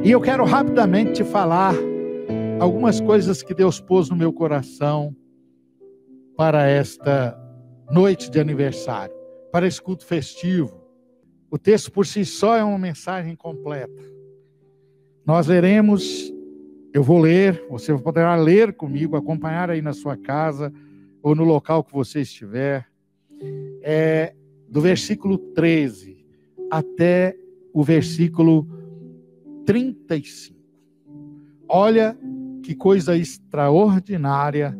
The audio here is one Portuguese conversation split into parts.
E eu quero rapidamente te falar algumas coisas que Deus pôs no meu coração para esta noite de aniversário, para esse culto festivo. O texto por si só é uma mensagem completa. Nós leremos, eu vou ler, você poderá ler comigo, acompanhar aí na sua casa ou no local que você estiver. Do versículo 13 até o versículo 35. Olha que coisa extraordinária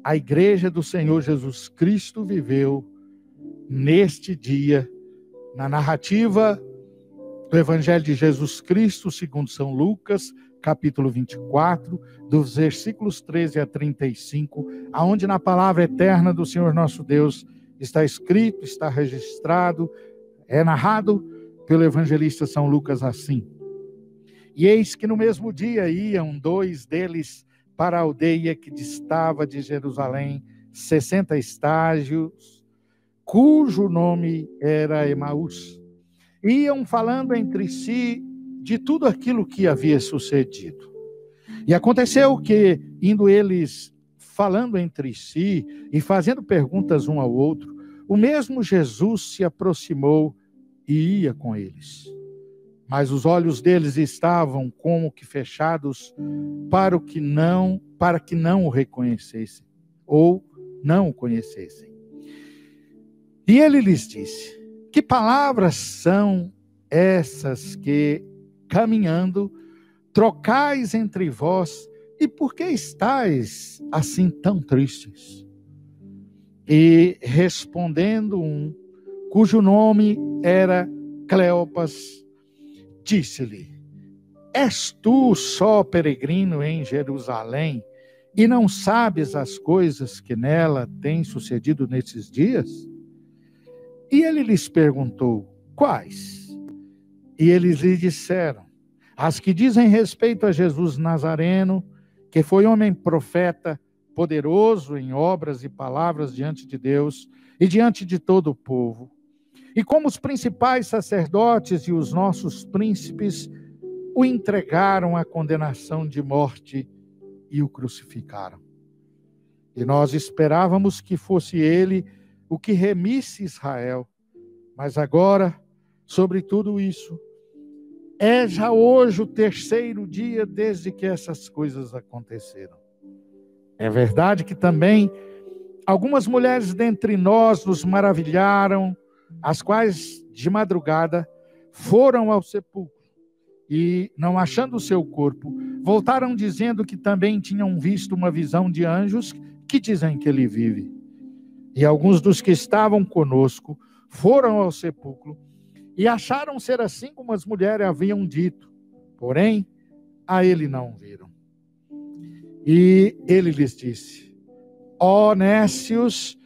a igreja do Senhor Jesus Cristo viveu neste dia, na narrativa do Evangelho de Jesus Cristo, segundo São Lucas, capítulo 24, dos versículos 13 a 35, aonde na palavra eterna do Senhor nosso Deus está escrito, está registrado, é narrado pelo evangelista São Lucas assim. E eis que no mesmo dia iam dois deles para a aldeia que distava de Jerusalém 60 estágios, cujo nome era Emaús. Iam falando entre si de tudo aquilo que havia sucedido. E aconteceu que, indo eles falando entre si e fazendo perguntas um ao outro, o mesmo Jesus se aproximou e ia com eles. Mas os olhos deles estavam como que fechados para que não o reconhecessem ou não o conhecessem. E ele lhes disse: que palavras são essas que, caminhando, trocais entre vós, e por que estáis assim tão tristes? E respondendo um, cujo nome era Cleopas, disse-lhe: és tu só peregrino em Jerusalém e não sabes as coisas que nela têm sucedido nesses dias? E ele lhes perguntou: quais? E eles lhe disseram: as que dizem respeito a Jesus Nazareno, que foi homem profeta, poderoso em obras e palavras diante de Deus e diante de todo o povo. E como os principais sacerdotes e os nossos príncipes o entregaram à condenação de morte e o crucificaram. E nós esperávamos que fosse ele o que remisse Israel. Mas agora, sobre tudo isso, é já hoje o terceiro dia desde que essas coisas aconteceram. É verdade que também algumas mulheres dentre nós nos maravilharam, as quais de madrugada foram ao sepulcro e, não achando o seu corpo, voltaram dizendo que também tinham visto uma visão de anjos que dizem que ele vive. E alguns dos que estavam conosco foram ao sepulcro e acharam ser assim como as mulheres haviam dito, porém a ele não viram. E ele lhes disse: ó nécios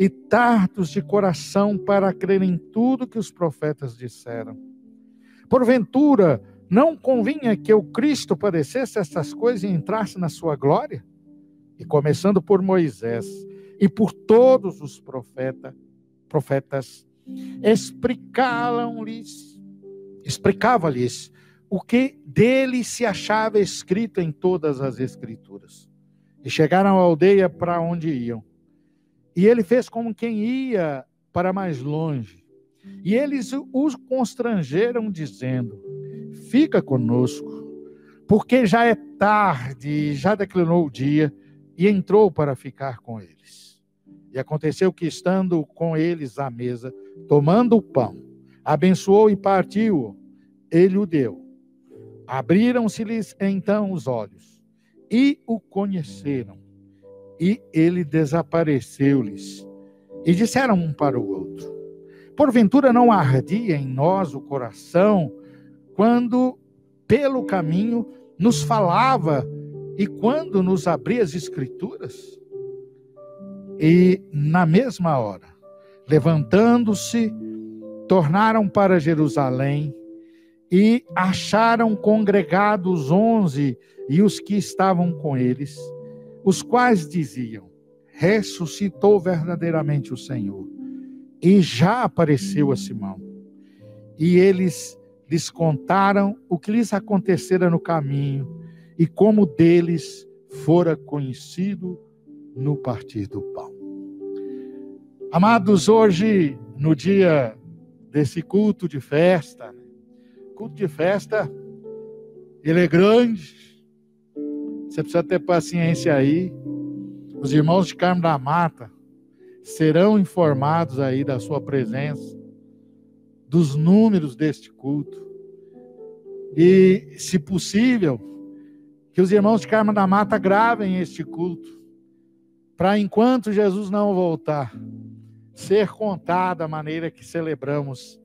e tardos de coração para crer em tudo que os profetas disseram. Porventura, não convinha que o Cristo padecesse estas coisas e entrasse na sua glória? E começando por Moisés e por todos os profetas, explicava-lhes o que dele se achava escrito em todas as Escrituras. E chegaram à aldeia para onde iam. E ele fez como quem ia para mais longe. E eles os constrangeram, dizendo: fica conosco, porque já é tarde, já declinou o dia, e entrou para ficar com eles. E aconteceu que, estando com eles à mesa, tomando o pão, abençoou e partiu-o, ele o deu. Abriram-se-lhes então os olhos, e o conheceram. E ele desapareceu-lhes. E disseram um para o outro: porventura não ardia em nós o coração, quando pelo caminho nos falava, e quando nos abria as Escrituras? E na mesma hora, levantando-se, tornaram para Jerusalém, e acharam congregados 11 e os que estavam com eles, os quais diziam: ressuscitou verdadeiramente o Senhor, e já apareceu a Simão. E eles lhes contaram o que lhes acontecera no caminho e como deles fora conhecido no partir do pão. Amados, hoje, no dia desse culto de festa, ele é grande, você precisa ter paciência aí. Os irmãos de Carmo da Mata serão informados aí da sua presença, dos números deste culto. E, se possível, que os irmãos de Carmo da Mata gravem este culto, para enquanto Jesus não voltar, ser contado a maneira que celebramos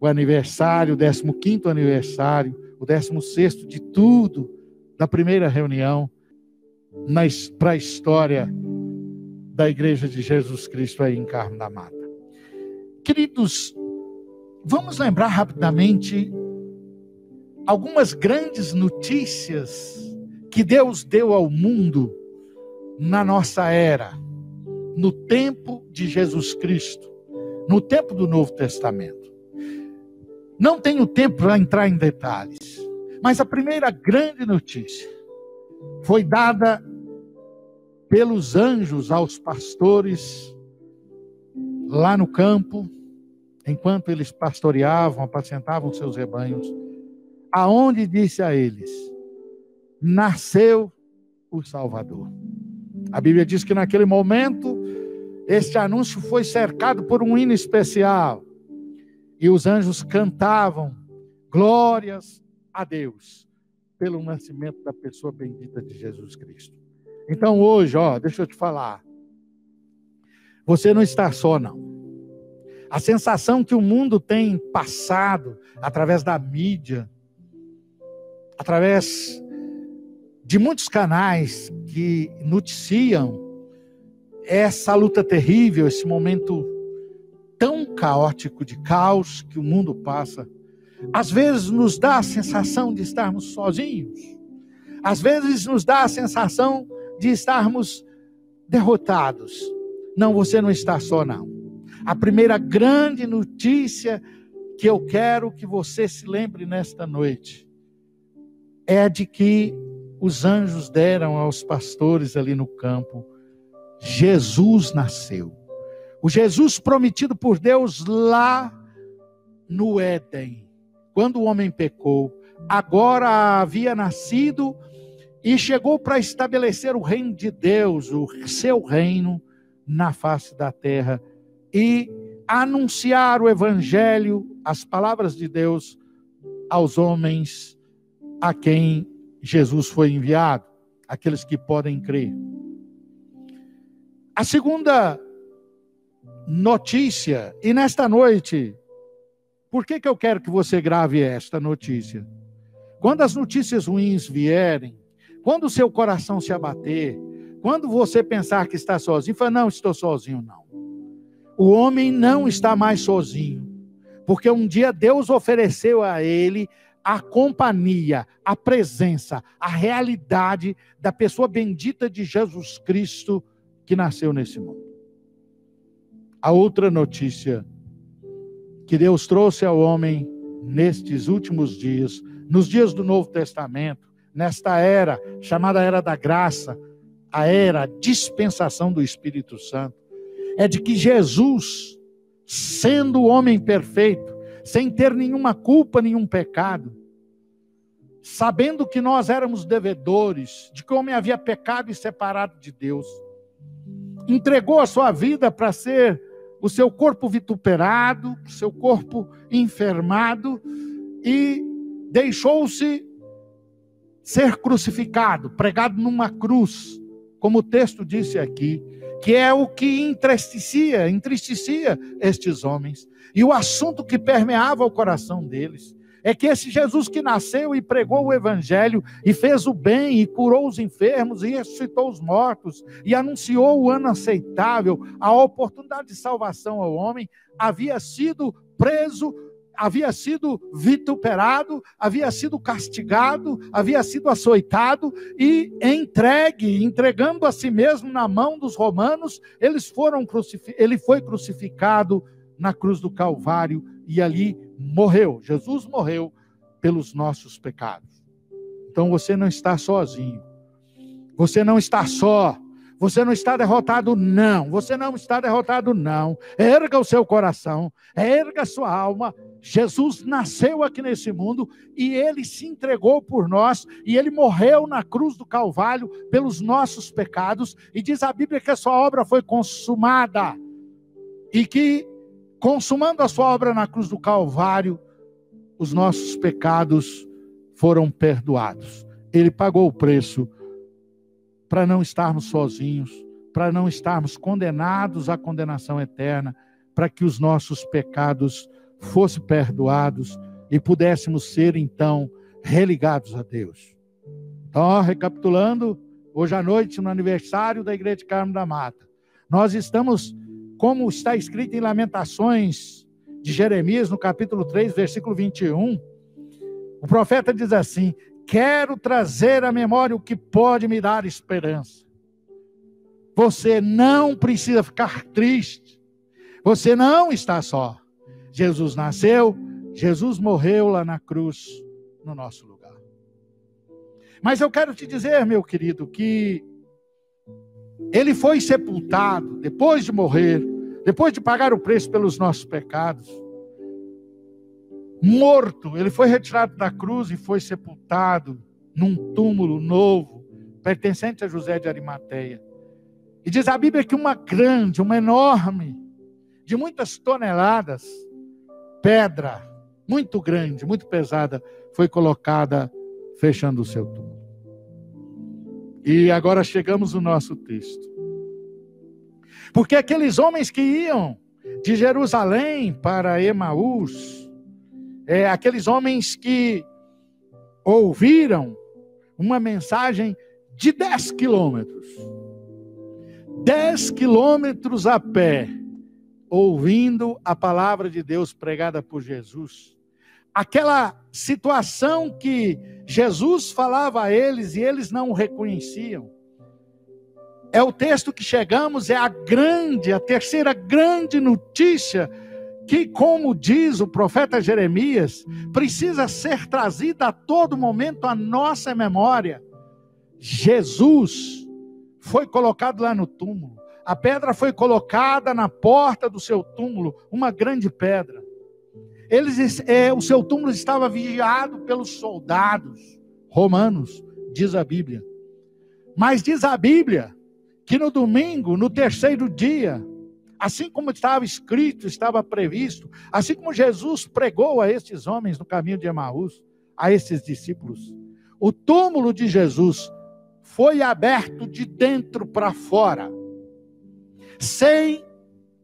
o aniversário, o 15º aniversário, o 16º de tudo, da primeira reunião, para a história da Igreja de Jesus Cristo aí em Carmo da Mata. Queridos, vamos lembrar rapidamente algumas grandes notícias que Deus deu ao mundo na nossa era, no tempo de Jesus Cristo, no tempo do Novo Testamento. Não tenho tempo para entrar em detalhes, mas a primeira grande notícia foi dada pelos anjos aos pastores lá no campo, enquanto eles pastoreavam, apacentavam seus rebanhos, aonde disse a eles: nasceu o Salvador. A Bíblia diz que naquele momento, este anúncio foi cercado por um hino especial, e os anjos cantavam glórias a Deus, pelo nascimento da pessoa bendita de Jesus Cristo. Então hoje, deixa eu te falar, você não está só não. A sensação que o mundo tem passado, através da mídia, através de muitos canais que noticiam essa luta terrível, esse momento tão caótico de caos que o mundo passa, às vezes nos dá a sensação de estarmos sozinhos, às vezes nos dá a sensação de estarmos derrotados. Não, você não está só não. A primeira grande notícia que eu quero que você se lembre nesta noite é de que os anjos deram aos pastores ali no campo: Jesus nasceu. O Jesus prometido por Deus lá no Éden, quando o homem pecou, agora havia nascido e chegou para estabelecer o reino de Deus, o seu reino na face da terra, e anunciar o evangelho, as palavras de Deus aos homens a quem Jesus foi enviado, aqueles que podem crer. A segunda notícia, e nesta noite, por que eu quero que você grave esta notícia? Quando as notícias ruins vierem, quando o seu coração se abater, quando você pensar que está sozinho, fala: não estou sozinho não. O homem não está mais sozinho, porque um dia Deus ofereceu a ele a companhia, a presença, a realidade da pessoa bendita de Jesus Cristo que nasceu nesse mundo. A outra notícia que Deus trouxe ao homem nestes últimos dias, nos dias do Novo Testamento, nesta era chamada Era da Graça, a era, a dispensação do Espírito Santo, é de que Jesus, sendo o homem perfeito, sem ter nenhuma culpa, nenhum pecado, sabendo que nós éramos devedores, de que o homem havia pecado e separado de Deus, entregou a sua vida para ser o seu corpo vituperado, o seu corpo enfermado, e deixou-se ser crucificado, pregado numa cruz, como o texto disse aqui, que é o que entristecia estes homens. E o assunto que permeava o coração deles é que esse Jesus que nasceu e pregou o evangelho e fez o bem e curou os enfermos e ressuscitou os mortos e anunciou o ano aceitável, a oportunidade de salvação ao homem, havia sido preso, havia sido vituperado, havia sido castigado, havia sido açoitado e entregando a si mesmo na mão dos romanos, ele foi crucificado na cruz do Calvário, e ali morreu. Jesus morreu pelos nossos pecados. Então você não está sozinho. Você não está só. Você não está derrotado, não. Você não está derrotado, não. Erga o seu coração. Erga a sua alma. Jesus nasceu aqui nesse mundo e Ele se entregou por nós. E Ele morreu na cruz do Calvário pelos nossos pecados. E diz a Bíblia que a sua obra foi consumada. E que, consumando a sua obra na cruz do Calvário, os nossos pecados foram perdoados. Ele pagou o preço para não estarmos sozinhos, para não estarmos condenados à condenação eterna, para que os nossos pecados fossem perdoados e pudéssemos ser, então, religados a Deus. Então, recapitulando, hoje à noite, no aniversário da Igreja de Carmo da Mata, nós estamos, como está escrito em Lamentações de Jeremias, no capítulo 3, versículo 21, o profeta diz assim: quero trazer à memória o que pode me dar esperança. Você não precisa ficar triste. Você não está só. Jesus nasceu, Jesus morreu lá na cruz, no nosso lugar. Mas eu quero te dizer, meu querido, que Ele foi sepultado depois de morrer, depois de pagar o preço pelos nossos pecados. Morto, Ele foi retirado da cruz e foi sepultado num túmulo novo, pertencente a José de Arimateia. E diz a Bíblia que uma enorme, de muitas toneladas, pedra, muito grande, muito pesada, foi colocada fechando o seu túmulo. E agora chegamos no nosso texto. Porque aqueles homens que iam de Jerusalém para Emaús, aqueles homens que ouviram uma mensagem de 10 quilômetros. 10 quilômetros a pé, ouvindo a palavra de Deus pregada por Jesus. Aquela situação que Jesus falava a eles e eles não o reconheciam. É o texto que chegamos, é a terceira grande notícia que, como diz o profeta Jeremias, precisa ser trazida a todo momento à nossa memória. Jesus foi colocado lá no túmulo. A pedra foi colocada na porta do seu túmulo, uma grande pedra. O seu túmulo estava vigiado pelos soldados romanos, diz a Bíblia. Mas diz a Bíblia que no domingo, no terceiro dia, assim como estava escrito, estava previsto, assim como Jesus pregou a estes homens no caminho de Emaús, a esses discípulos, o túmulo de Jesus foi aberto de dentro para fora, sem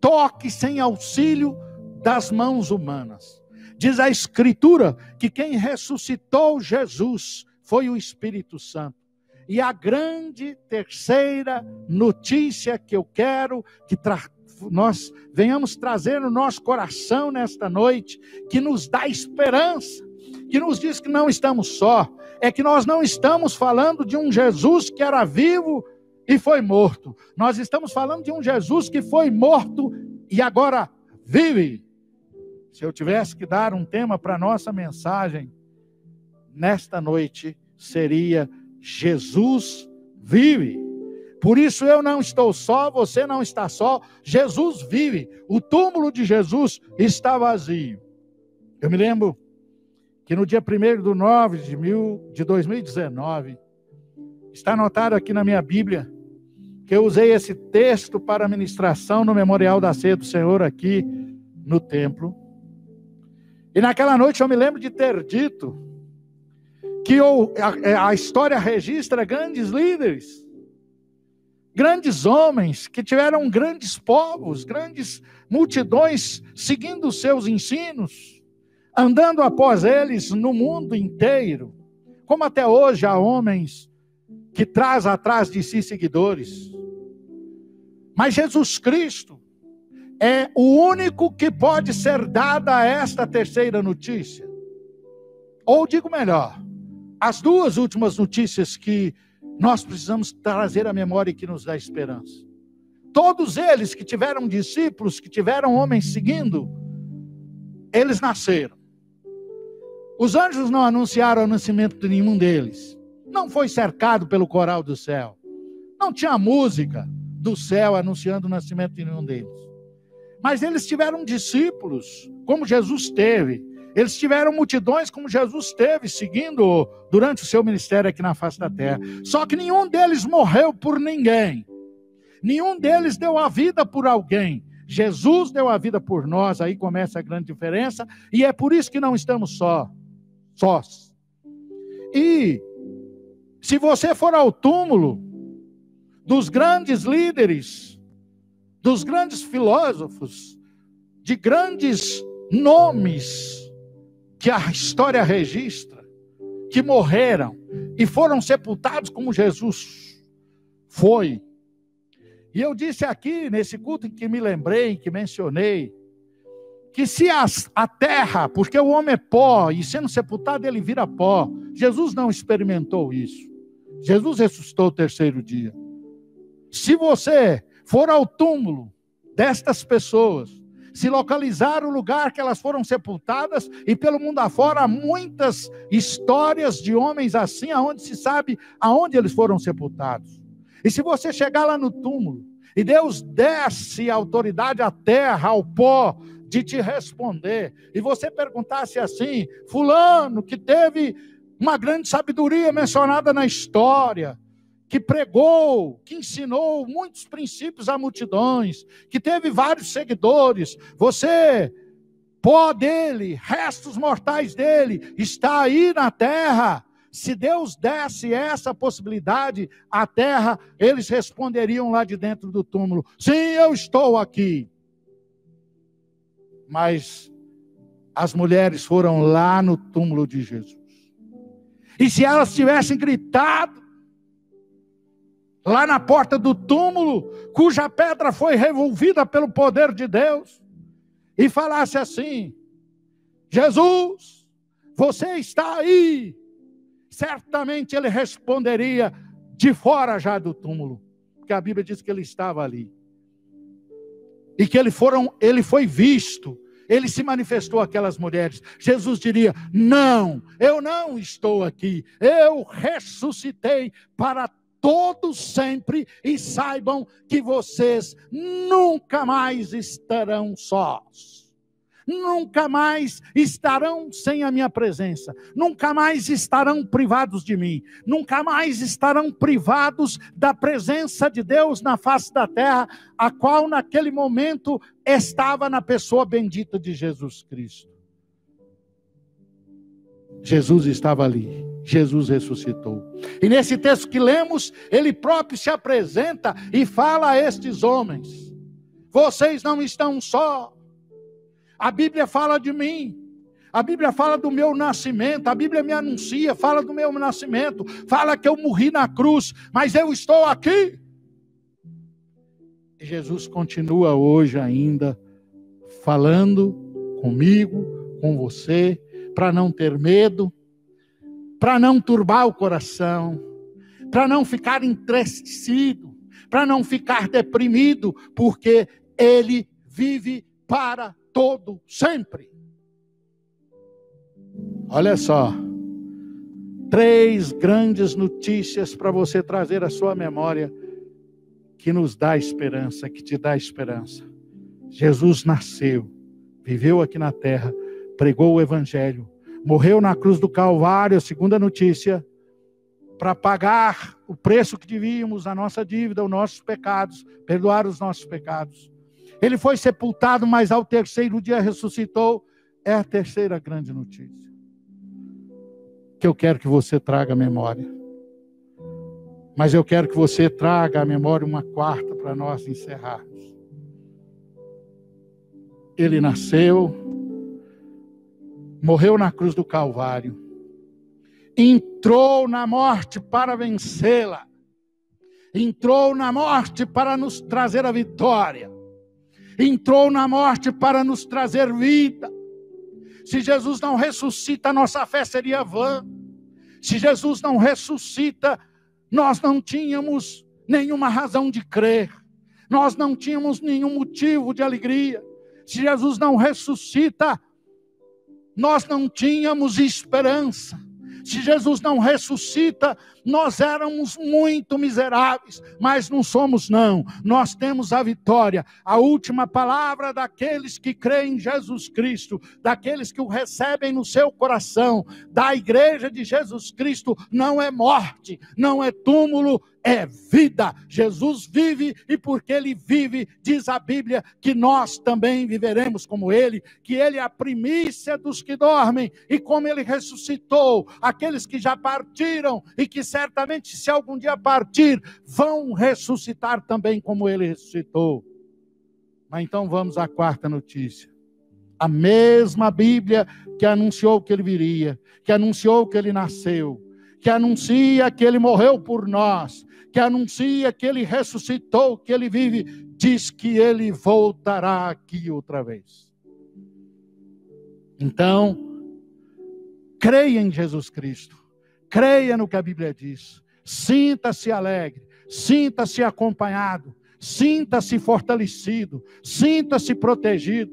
toque, sem auxílio das mãos humanas. Diz a Escritura que quem ressuscitou Jesus foi o Espírito Santo. E a grande terceira notícia que eu quero que nós venhamos trazer no nosso coração nesta noite, que nos dá esperança, que nos diz que não estamos só, é que nós não estamos falando de um Jesus que era vivo e foi morto. Nós estamos falando de um Jesus que foi morto e agora vive. Se eu tivesse que dar um tema para a nossa mensagem nesta noite, seria Jesus vive. Por isso eu não estou só, você não está só, Jesus vive. O túmulo de Jesus está vazio. Eu me lembro que no dia 1º de 2019, está anotado aqui na minha Bíblia, que eu usei esse texto para a ministração no Memorial da Ceia do Senhor aqui no templo. E naquela noite eu me lembro de ter dito que a história registra grandes líderes, grandes homens que tiveram grandes povos, grandes multidões seguindo os seus ensinos, andando após eles no mundo inteiro, como até hoje há homens que traz atrás de si seguidores. Mas Jesus Cristo é o único que pode ser dada a esta terceira notícia. Ou digo melhor, as duas últimas notícias que nós precisamos trazer à memória e que nos dá esperança. Todos eles que tiveram discípulos, que tiveram homens seguindo, eles nasceram. Os anjos não anunciaram o nascimento de nenhum deles. Não foi cercado pelo coral do céu. Não tinha música do céu anunciando o nascimento de nenhum deles. Mas eles tiveram discípulos, como Jesus teve. Eles tiveram multidões como Jesus teve, seguindo durante o seu ministério aqui na face da terra. Só que nenhum deles morreu por ninguém. Nenhum deles deu a vida por alguém. Jesus deu a vida por nós, aí começa a grande diferença. E é por isso que não estamos sós. E se você for ao túmulo dos grandes líderes, dos grandes filósofos, de grandes nomes que a história registra, que morreram e foram sepultados como Jesus foi. E eu disse aqui, nesse culto em que me lembrei, que mencionei, que se a terra, porque o homem é pó, e sendo sepultado ele vira pó, Jesus não experimentou isso. Jesus ressuscitou o terceiro dia. Se você for ao túmulo destas pessoas, se localizar o lugar que elas foram sepultadas, e pelo mundo afora há muitas histórias de homens assim, aonde se sabe aonde eles foram sepultados. E se você chegar lá no túmulo, e Deus desse autoridade à terra, ao pó, de te responder, e você perguntasse assim: fulano, que teve uma grande sabedoria mencionada na história, que pregou, que ensinou muitos princípios a multidões, que teve vários seguidores, você, pó dele, restos mortais dele, está aí na terra. Se Deus desse essa possibilidade à terra, eles responderiam lá de dentro do túmulo: sim, eu estou aqui. Mas as mulheres foram lá no túmulo de Jesus. E se elas tivessem gritado lá na porta do túmulo, cuja pedra foi revolvida pelo poder de Deus, e falasse assim: Jesus, você está aí. Certamente ele responderia de fora já do túmulo, porque a Bíblia diz que ele estava ali. E que ele foi visto, ele se manifestou àquelas mulheres. Jesus diria: não, eu não estou aqui, eu ressuscitei para todos sempre, e saibam que vocês nunca mais estarão sós. Nunca mais estarão sem a minha presença. Nunca mais estarão privados de mim. Nunca mais estarão privados da presença de Deus na face da terra, a qual naquele momento estava na pessoa bendita de Jesus Cristo. Jesus estava ali. Jesus ressuscitou. E nesse texto que lemos, ele próprio se apresenta e fala a estes homens: vocês não estão só. A Bíblia fala de mim. A Bíblia fala do meu nascimento. A Bíblia me anuncia, fala do meu nascimento. Fala que eu morri na cruz, mas eu estou aqui. E Jesus continua hoje ainda falando comigo, com você, para não ter medo, para não turbar o coração, para não ficar entristecido, para não ficar deprimido, porque Ele vive para todo sempre. Olha só, 3 grandes notícias para você trazer à sua memória, que nos dá esperança, que te dá esperança. Jesus nasceu, viveu aqui na terra, pregou o evangelho, morreu na cruz do Calvário, a segunda notícia, para pagar o preço que devíamos, a nossa dívida, os nossos pecados, perdoar os nossos pecados. Ele foi sepultado, mas ao terceiro dia ressuscitou. É a terceira grande notícia que eu quero que você traga à memória. Mas eu quero que você traga à memória uma quarta para nós encerrarmos. Ele nasceu, morreu na cruz do Calvário, entrou na morte para vencê-la, entrou na morte para nos trazer a vitória, entrou na morte para nos trazer vida. Se Jesus não ressuscita, a nossa fé seria vã. Se Jesus não ressuscita, nós não tínhamos nenhuma razão de crer. Nós não tínhamos nenhum motivo de alegria. Se Jesus não ressuscita, nós não tínhamos esperança. Se Jesus não ressuscita, nós éramos muito miseráveis, mas não somos não. Nós temos a vitória. A última palavra daqueles que creem em Jesus Cristo, daqueles que o recebem no seu coração, da igreja de Jesus Cristo, não é morte, não é túmulo, é vida. Jesus vive e porque Ele vive, diz a Bíblia, que nós também viveremos como Ele, que Ele é a primícia dos que dormem, e como Ele ressuscitou aqueles que já partiram e que certamente, se algum dia partir, vão ressuscitar também como Ele ressuscitou. Mas então vamos à quarta notícia. A mesma Bíblia que anunciou que Ele viria, que anunciou que Ele nasceu, que anuncia que Ele morreu por nós, que anuncia que Ele ressuscitou, que Ele vive, diz que Ele voltará aqui outra vez. Então, creia em Jesus Cristo, creia no que a Bíblia diz, sinta-se alegre, sinta-se acompanhado, sinta-se fortalecido, sinta-se protegido.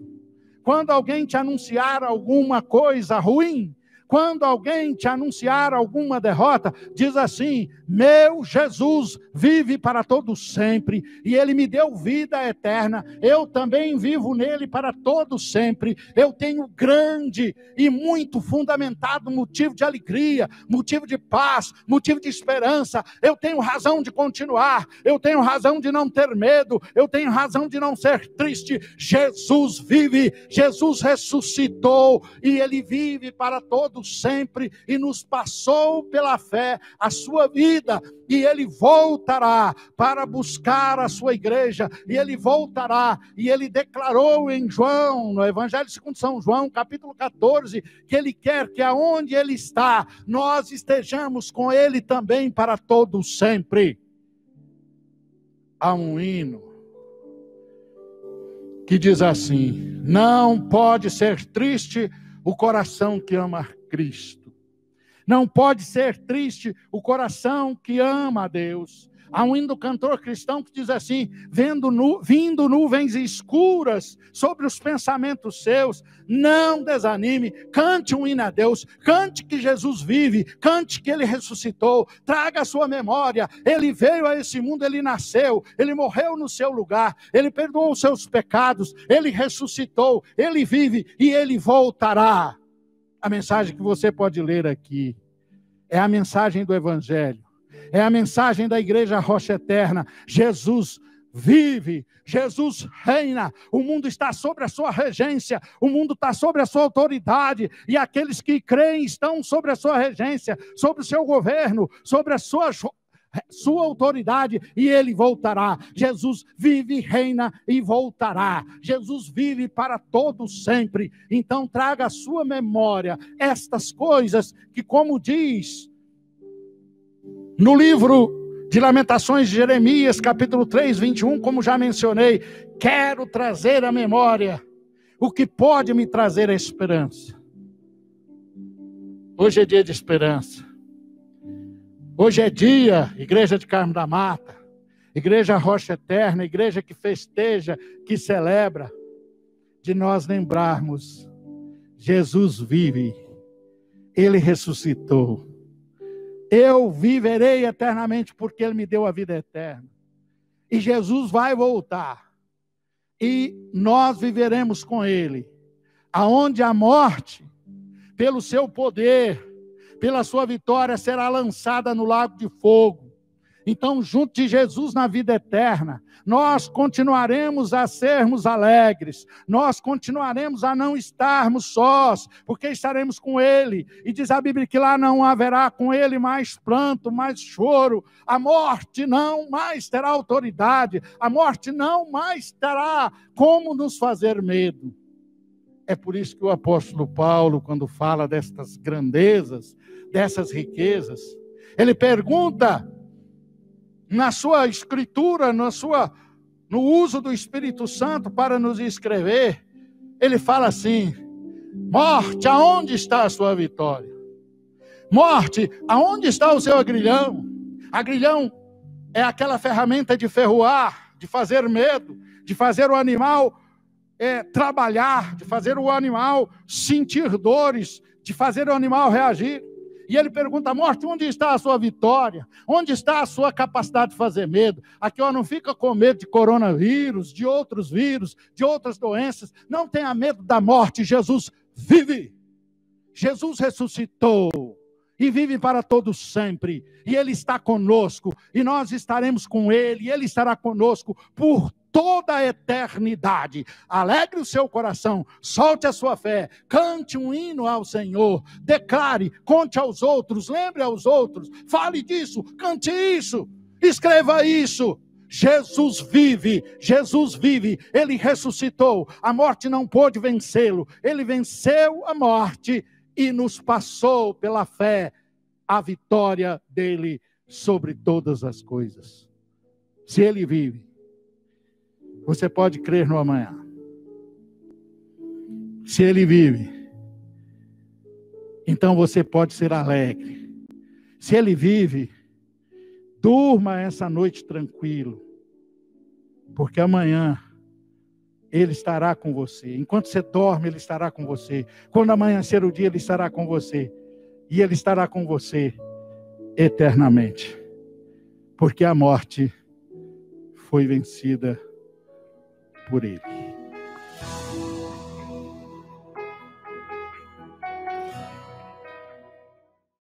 Quando alguém te anunciar alguma coisa ruim, quando alguém te anunciar alguma derrota, diz assim: meu Jesus vive para todo sempre, e Ele me deu vida eterna, eu também vivo nele para todo sempre. Eu tenho grande e muito fundamentado motivo de alegria, motivo de paz, motivo de esperança. Eu tenho razão de continuar, eu tenho razão de não ter medo, eu tenho razão de não ser triste. Jesus vive, Jesus ressuscitou, e Ele vive para todo sempre, e nos passou pela fé a sua vida, e Ele voltará para buscar a sua igreja, e Ele voltará, e Ele declarou em João, no Evangelho segundo São João, capítulo 14, que Ele quer que aonde Ele está, nós estejamos com Ele também para todo sempre. Há um hino que diz assim: não pode ser triste o coração que ama Cristo. Não pode ser triste o coração que ama a Deus. Há um hino do cantor cristão que diz assim: vindo nuvens escuras sobre os pensamentos seus, não desanime, cante um hino a Deus, cante que Jesus vive, cante que Ele ressuscitou, traga a sua memória, Ele veio a esse mundo, Ele nasceu, Ele morreu no seu lugar, Ele perdoou os seus pecados, Ele ressuscitou, Ele vive e Ele voltará. A mensagem que você pode ler aqui é a mensagem do Evangelho, é a mensagem da Igreja Rocha Eterna. Jesus vive, Jesus reina, o mundo está sobre a sua regência, o mundo está sobre a sua autoridade, e aqueles que creem estão sobre a sua regência, sobre o seu governo, sobre a sua autoridade, e Ele voltará. Jesus vive, reina e voltará. Jesus vive para todo sempre. Então traga à sua memória estas coisas que, como diz no livro de Lamentações de Jeremias, capítulo 3, 21, como já mencionei, quero trazer à memória o que pode me trazer a esperança. Hoje é dia de esperança. Hoje é dia, Igreja de Carmo da Mata, Igreja Rocha Eterna, igreja que festeja, que celebra, de nós lembrarmos: Jesus vive, Ele ressuscitou. Eu viverei eternamente porque Ele me deu a vida eterna. E Jesus vai voltar. E nós viveremos com Ele. Aonde a morte, pelo seu poder, pela sua vitória, será lançada no lago de fogo. Então, junto de Jesus na vida eterna, nós continuaremos a sermos alegres, nós continuaremos a não estarmos sós, porque estaremos com Ele. E diz a Bíblia que lá não haverá com Ele mais pranto, mais choro. A morte não mais terá autoridade, a morte não mais terá como nos fazer medo. É por isso que o apóstolo Paulo, quando fala destas grandezas, dessas riquezas, ele pergunta, na sua escritura, no uso do Espírito Santo para nos escrever, ele fala assim: morte, aonde está a sua vitória? Morte, aonde está o seu agrilhão? Agrilhão é aquela ferramenta de ferroar, de fazer medo, de fazer o animal trabalhar, de fazer o animal sentir dores, de fazer o animal reagir. E ele pergunta: morte, onde está a sua vitória? Onde está a sua capacidade de fazer medo? Aqui, não fica com medo de coronavírus, de outros vírus, de outras doenças. Não tenha medo da morte. Jesus vive. Jesus ressuscitou e vive para todos sempre. E Ele está conosco. E nós estaremos com Ele. E Ele estará conosco por toda a eternidade. Alegre o seu coração, solte a sua fé, cante um hino ao Senhor, declare, conte aos outros, lembre aos outros, fale disso, cante isso, escreva isso. Jesus vive, Ele ressuscitou, a morte não pôde vencê-lo, Ele venceu a morte e nos passou pela fé a vitória dele sobre todas as coisas. Se Ele vive, você pode crer no amanhã. Se Ele vive, então você pode ser alegre. Se Ele vive, durma essa noite tranquilo, porque amanhã Ele estará com você. Enquanto você dorme, Ele estará com você. Quando amanhecer o dia, Ele estará com você. E Ele estará com você eternamente, porque a morte foi vencida por Ele.